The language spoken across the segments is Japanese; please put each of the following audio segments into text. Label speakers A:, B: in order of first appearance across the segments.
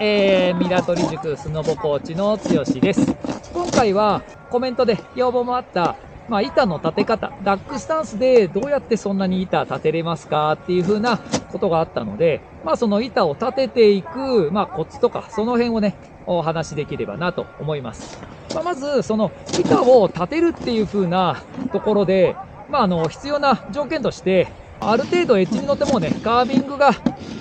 A: 港里塾スノボコーチの剛です。今回はコメントで要望もあった、板の立て方、ダックスタンスでどうやってそんなに板立てれますかっていう風なことがあったので、その板を立てていく、コツとか、その辺をね、お話しできればなと思います。まず、その板を立てるっていう風なところで、必要な条件として、ある程度エッジに乗ってもね、カービングが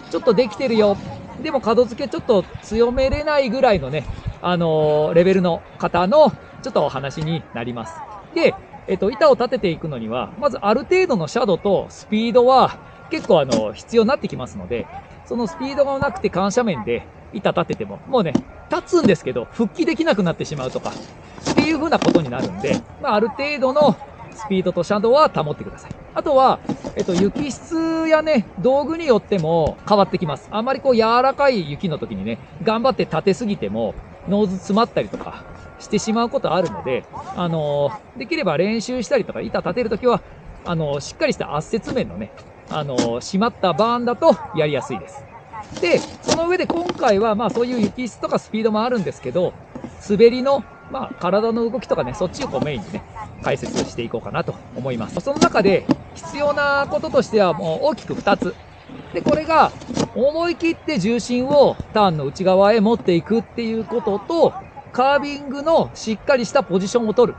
A: ちょっとできてるよ。でも角付けちょっと強めれないぐらいのね、レベルの方のちょっとお話になります。で、板を立てていくのには、まずある程度の斜度とスピードは結構必要になってきますので、そのスピードがなくて緩斜面で板立てても、もうね、立つんですけど、復帰できなくなってしまうとか、っていう風なことになるんで、ある程度のスピードと斜度は保ってください。あとは、雪質やね、道具によっても変わってきます。あんまり柔らかい雪の時にね、頑張って立てすぎても、ノーズ詰まったりとかしてしまうことあるので、できれば練習したりとか、板立てるときは、しっかりした圧接面のね、締まったバーンだとやりやすいです。で、その上で今回は、そういう雪質とかスピードもあるんですけど、滑りの、体の動きとかね、そっちをメインにね、解説していこうかなと思います。その中で必要なこととしてはもう大きく2つ。で、これが思い切って重心をターンの内側へ持っていくっていうことと、カービングのしっかりしたポジションを取る。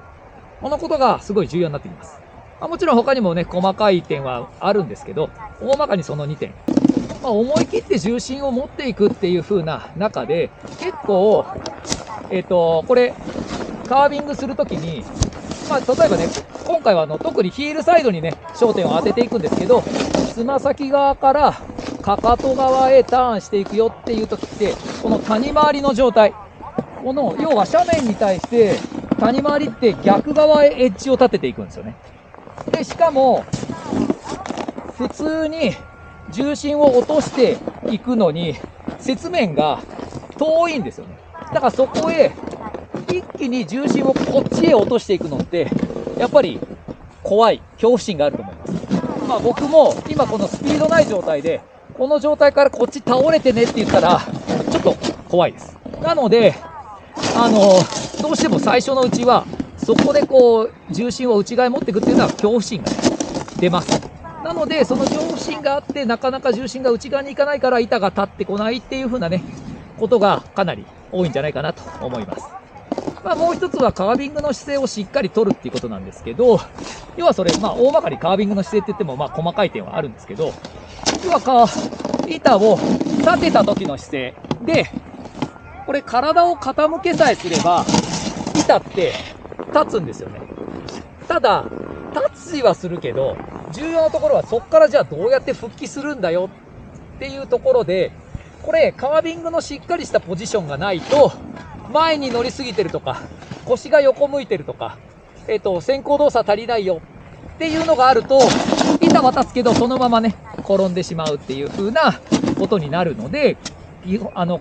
A: このことがすごい重要になってきます。もちろん他にもね、細かい点はあるんですけど、大まかにその2点。思い切って重心を持っていくっていう風な中で、結構、これ、カービングするときに、例えばね、今回は特にヒールサイドにね、焦点を当てていくんですけど、つま先側からかかと側へターンしていくよっていうときって、この谷回りの状態、この、要は斜面に対して谷回りって逆側へエッジを立てていくんですよね。で、しかも、普通に重心を落としていくのに、雪面が遠いんですよね。だからそこへ、一気に重心をこっちへ落としていくのって、やっぱり怖い、恐怖心があると思います。僕も今このスピードない状態で、この状態からこっち倒れてねって言ったら、ちょっと怖いです。なので、どうしても最初のうちは、そこで重心を内側へ持っていくっていうのは恐怖心が出ます。なので、その恐怖心があって、なかなか重心が内側に行かないから板が立ってこないっていう風なね、ことがかなり多いんじゃないかなと思います。もう一つはカービングの姿勢をしっかり取るっていうことなんですけど、要はそれ、大まかにカービングの姿勢って言っても、細かい点はあるんですけど、要は板を立てた時の姿勢で、これ体を傾けさえすれば、板って立つんですよね。ただ、立ちはするけど、重要なところはそこからじゃあどうやって復帰するんだよっていうところで、これ、カービングのしっかりしたポジションがないと、前に乗りすぎてるとか、腰が横向いてるとか、先行動作足りないよっていうのがあると、板は立つけどそのままね、転んでしまうっていう風なことになるので、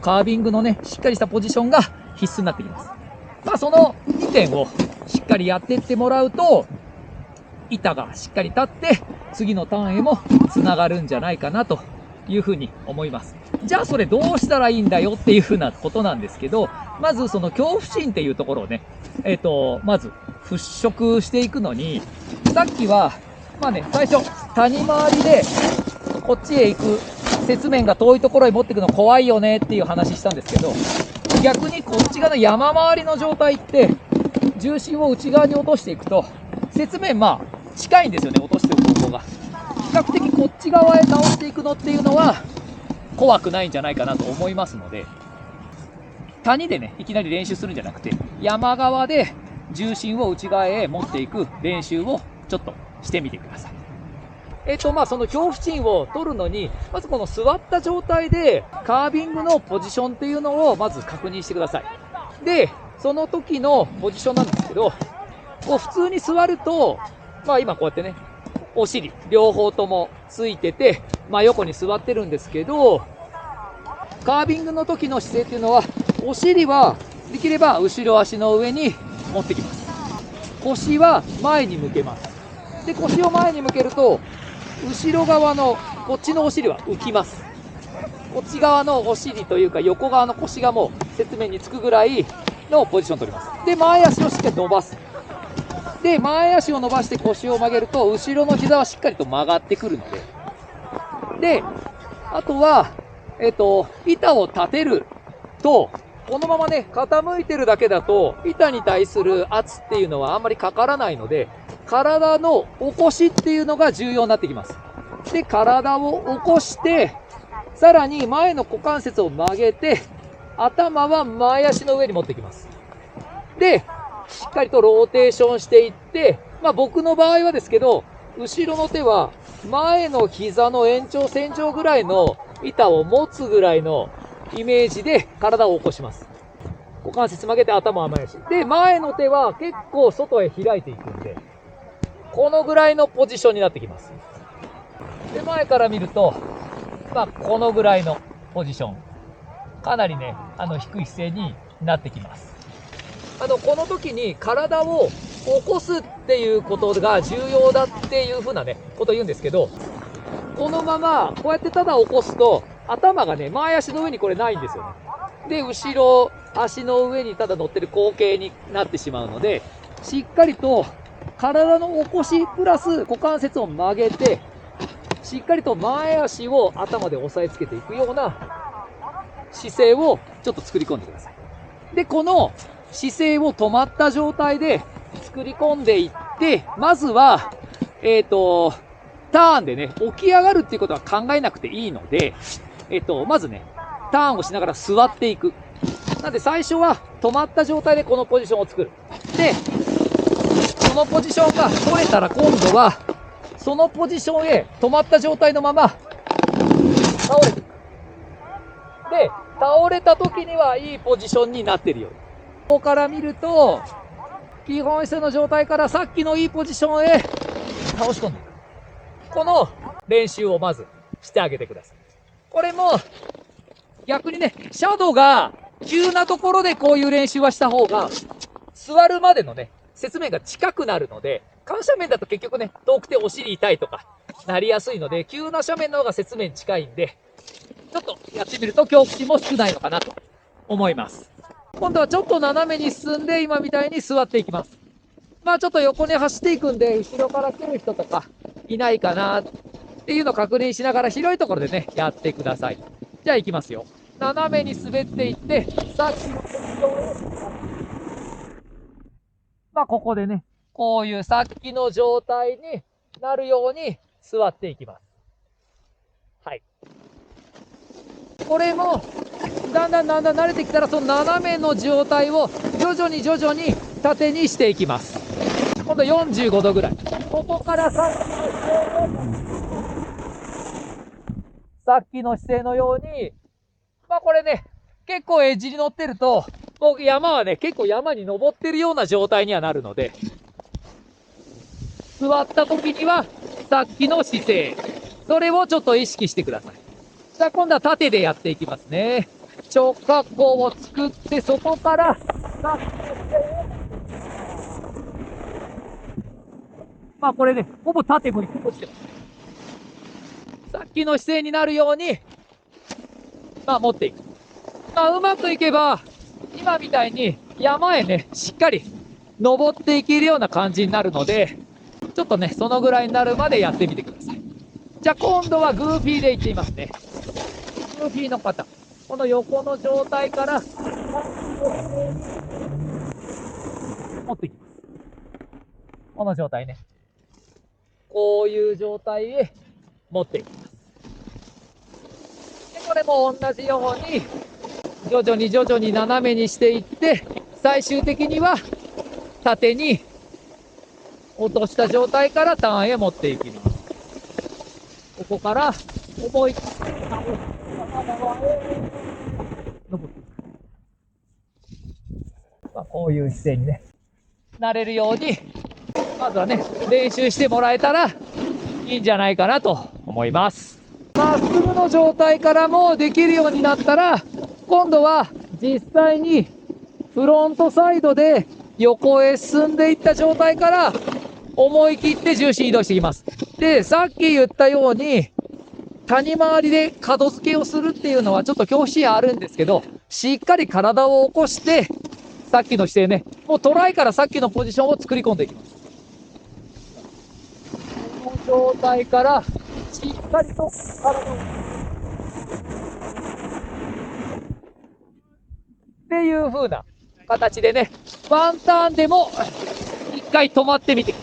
A: カービングのね、しっかりしたポジションが必須になってきます。その2点をしっかりやっていってもらうと、板がしっかり立って、次のターンへもつながるんじゃないかなというふうに思います。じゃあそれどうしたらいいんだよっていうふうなことなんですけど、まずその恐怖心っていうところをね、まず払拭していくのに、さっきは、最初、谷回りでこっちへ行く、雪面が遠いところへ持っていくの怖いよねっていう話したんですけど、逆にこっち側の山回りの状態って、重心を内側に落としていくと、雪面近いんですよね、落としておく方向が。比較的こっち側へ倒していくのっていうのは怖くないんじゃないかなと思いますので、谷でね、いきなり練習するんじゃなくて、山側で重心を内側へ持っていく練習をちょっとしてみてください。その恐怖心を取るのに、まずこの座った状態でカービングのポジションっていうのをまず確認してください。で、その時のポジションなんですけど、普通に座ると、今こうやってね、お尻、両方ともついてて、真横に座ってるんですけど、カービングの時の姿勢っていうのは、お尻はできれば後ろ足の上に持ってきます。腰は前に向けます。で、腰を前に向けると、後ろ側のこっちのお尻は浮きます。こっち側のお尻というか横側の腰がもう雪面につくぐらいのポジションを取ります。で、前足をしっかり伸ばす。で、前足を伸ばして腰を曲げると、後ろの膝はしっかりと曲がってくるので。で、あとは、板を立てると、このままね、傾いてるだけだと、板に対する圧っていうのはあんまりかからないので、体の起こしっていうのが重要になってきます。で、体を起こして、さらに前の股関節を曲げて、頭は前足の上に持ってきます。で、しっかりとローテーションしていって、僕の場合はですけど、後ろの手は前の膝の延長線上ぐらいの板を持つぐらいのイメージで体を起こします。股関節曲げて頭は前足。で、前の手は結構外へ開いていくんで、このぐらいのポジションになってきます。で、前から見ると、このぐらいのポジション。かなりね、低い姿勢になってきます。この時に体を起こすっていうことが重要だっていう風なね、ことを言うんですけど、このまま、こうやってただ起こすと、頭がね、前足の上にこれないんですよね。で、後ろ、足の上にただ乗ってる後傾になってしまうので、しっかりと体の起こしプラス股関節を曲げて、しっかりと前足を頭で押さえつけていくような姿勢をちょっと作り込んでください。で、この姿勢を止まった状態で作り込んでいって、まずは、ターンでね、起き上がるっていうことは考えなくていいので、まずね、ターンをしながら座っていく。なんで最初は止まった状態でこのポジションを作る。で、そのポジションが取れたら今度は、そのポジションへ止まった状態のまま、倒れていく。で、倒れた時にはいいポジションになっているように。ここから見ると、基本姿勢の状態からさっきのいいポジションへ倒し込んでいく。この練習をまずしてあげてください。これも逆にね、シャドウが急なところでこういう練習はした方が、座るまでのね、雪面が近くなるので、緩斜面だと結局ね、遠くてお尻痛いとかなりやすいので、急な斜面の方が雪面近いんで、ちょっとやってみると恐怖心も少ないのかなと思います。今度はちょっと斜めに進んで、今みたいに座っていきます。ちょっと横に走っていくんで、後ろから来る人とかいないかなっていうのを確認しながら広いところでね、やってください。じゃあ行きますよ。斜めに滑っていって、さっきのポジションへ。ここでね、こういうさっきの状態になるように座っていきます。はい。これも、だんだん慣れてきたら、その斜めの状態を徐々に縦にしていきます。今度45度ぐらい。ここからさっきの姿勢のように、これね、結構エッジに乗ってると、僕山はね、結構山に登ってるような状態にはなるので、座った時には、さっきの姿勢。それをちょっと意識してください。じゃあ今度は縦でやっていきますね。直角行を作って、そこから、さっきの姿勢。これね、ほぼ縦向いて落ちてます。さっきの姿勢になるように、持っていく。うまくいけば、今みたいに山へね、しっかり登っていけるような感じになるので、ちょっとね、そのぐらいになるまでやってみてください。じゃあ今度はグーフィーでいってみますね。グーフィーの方。この横の状態から、持っていきます。この状態ね。こういう状態へ持っていきます。で、これも同じように、徐々に斜めにしていって、最終的には縦に落とした状態からターンへ持っていきます。ここから思い切って登っていく。こういう姿勢にね、なれるように、まずはね、練習してもらえたらいいんじゃないかなと思います。まっすぐの状態からもできるようになったら、今度は実際にフロントサイドで横へ進んでいった状態から思い切って重心移動していきます。で、さっき言ったように谷回りで角付けをするっていうのはちょっと恐怖心あるんですけど、しっかり体を起こして、さっきの姿勢ね、もうトライからさっきのポジションを作り込んでいきます。この状態からしっかりと体をっていう風な形でね、ワンターンでも一回止まってみて、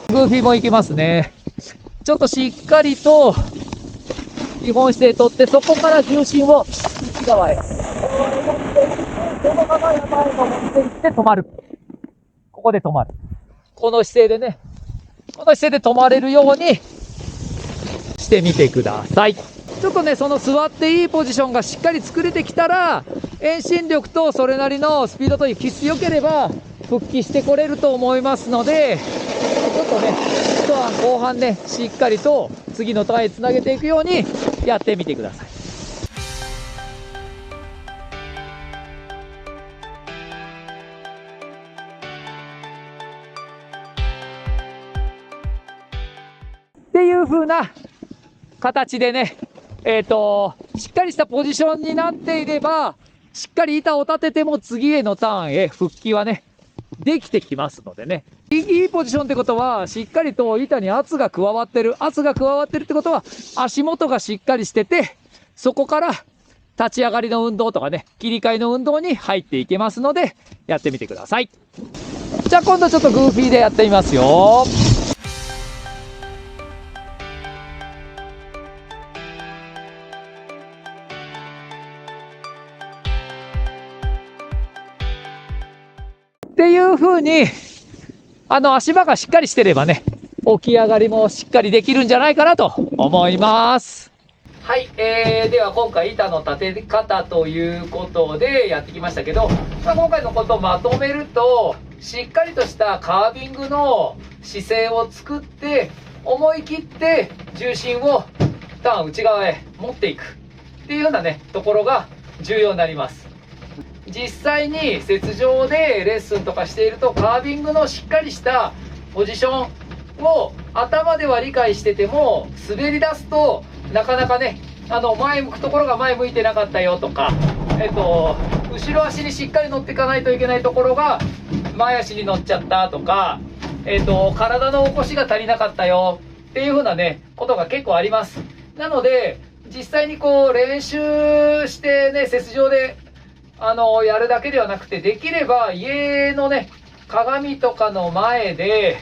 A: グーフィーもいきますね。ちょっとしっかりと基本姿勢とって、そこから重心を内側へ。このまま前を持っていって止まる。ここで止まる。この姿勢でね、この姿勢で止まれるようにしてみてください。ちょっとね、その座っていいポジションがしっかり作れてきたら、遠心力とそれなりのスピードと必須良ければ復帰してこれると思いますので、ちょっとね、一晩後半ね、しっかりと次のターンへつなげていくようにやってみてください。っていう風な形でね、しっかりしたポジションになっていれば、しっかり板を立てても次へのターンへ復帰はね、できてきますのでね。いいポジションってことは、しっかりと板に圧が加わってる。圧が加わってるってことは、足元がしっかりしてて、そこから立ち上がりの運動とかね、切り替えの運動に入っていけますので、やってみてください。じゃあ今度ちょっとグーフィーでやってみますよ。っていう風に、足場がしっかりしてればね、起き上がりもしっかりできるんじゃないかなと思います。はい、では今回板の立て方ということでやってきましたけど、今回のことをまとめると、しっかりとしたカービングの姿勢を作って、思い切って重心をターン内側へ持っていくっていうようなね、ところが重要になります。実際に雪上でレッスンとかしていると、カービングのしっかりしたポジションを頭では理解してても、滑り出すとなかなかね、前向くところが前向いてなかったよとか、後ろ足にしっかり乗っていかないといけないところが前足に乗っちゃったとか、体の起こしが足りなかったよっていう風なね、ことが結構あります。なので実際にこう練習してね、雪上でやるだけではなくて、できれば家のね、鏡とかの前で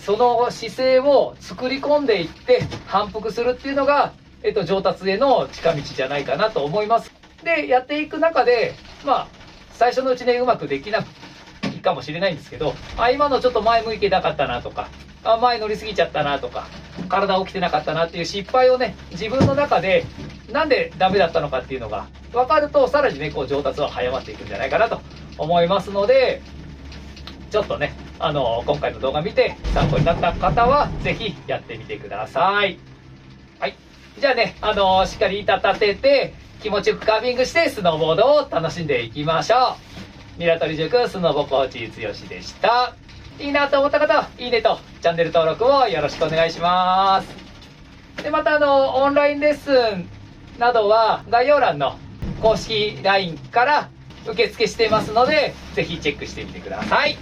A: その姿勢を作り込んでいって反復するっていうのが、上達への近道じゃないかなと思います。で、やっていく中で、最初のうちね、うまくできないかもしれないんですけど、今のちょっと前向いてなかったなとか、前乗りすぎちゃったなとか、体起きてなかったなっていう失敗をね、自分の中でなんでダメだったのかっていうのが分かると、さらにね、こう上達は早まっていくんじゃないかなと思いますので、ちょっとね、今回の動画見て参考になった方はぜひやってみてください。はい。じゃあね、しっかり板立てて気持ちよくカービングしてスノーボードを楽しんでいきましょう。ミラトリ塾スノボコーチ剛でした。いいなと思った方は、いいねとチャンネル登録をよろしくお願いします。で、またオンラインレッスンなどは概要欄の公式 LINE から受付していますので、ぜひチェックしてみてください。